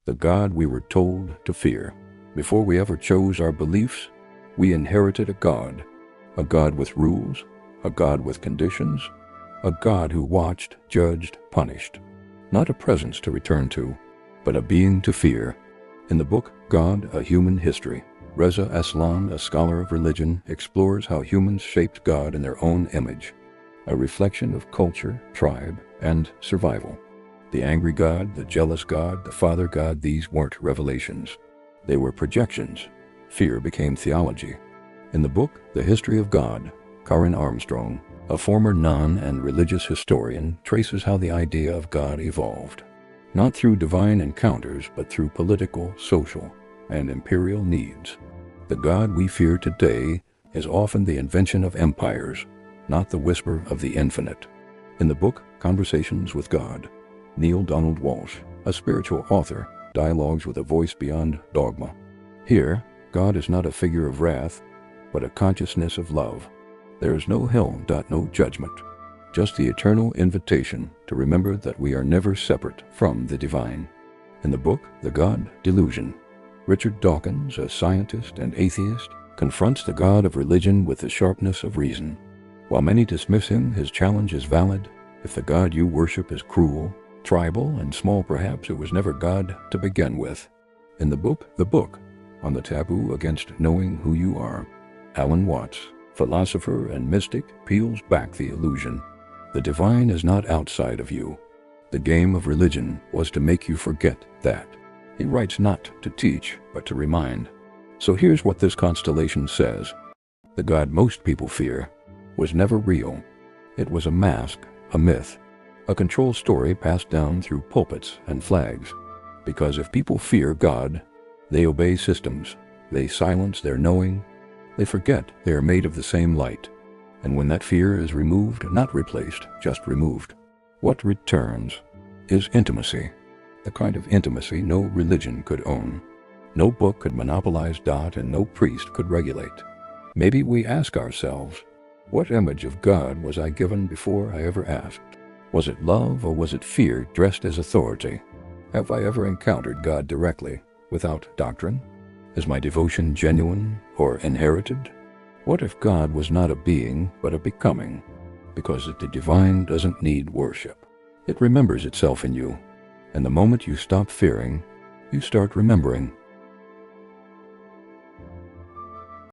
the God we were told to fear. Before we ever chose our beliefs, we inherited a God with rules, a God with conditions, a God who watched, judged, punished. Not a presence to return to, but a being to fear. In the book, God, A Human History, Reza Aslan, a scholar of religion, explores how humans shaped God in their own image, a reflection of culture, tribe, and survival. The angry God, the jealous God, the father God, these weren't revelations. They were projections. Fear became theology. In the book, The History of God, Karen Armstrong, a former nun and religious historian, traces how the idea of God evolved. Not through divine encounters, but through political, social, and imperial needs. The God we fear today is often the invention of empires, not the whisper of the infinite. In the book, Conversations with God, Neale Donald Walsch, a spiritual author, dialogues with a voice beyond dogma. Here, God is not a figure of wrath, but a consciousness of love. There is no hell, no judgment, just the eternal invitation to remember that we are never separate from the divine. In the book, The God Delusion, Richard Dawkins, a scientist and atheist, confronts the God of religion with the sharpness of reason. While many dismiss him, his challenge is valid. If the God you worship is cruel, tribal, and small, perhaps it was never God to begin with. In the book, On the Taboo Against Knowing Who You Are, Alan Watts, philosopher and mystic, peels back the illusion. The divine is not outside of you. The game of religion was to make you forget that. He writes not to teach, but to remind. So here's what this constellation says. The God most people fear was never real. It was a mask, a myth, a control story passed down through pulpits and flags. Because if people fear God, they obey systems, they silence their knowing, they forget they are made of the same light. And when that fear is removed, not replaced, just removed, what returns is intimacy. The kind of intimacy no religion could own. No book could monopolize, and no priest could regulate. Maybe we ask ourselves, what image of God was I given before I ever asked? Was it love or was it fear dressed as authority? Have I ever encountered God directly, without doctrine? Is my devotion genuine or inherited? What if God was not a being, but a becoming? Because the divine doesn't need worship. It remembers itself in you. And the moment you stop fearing, you start remembering.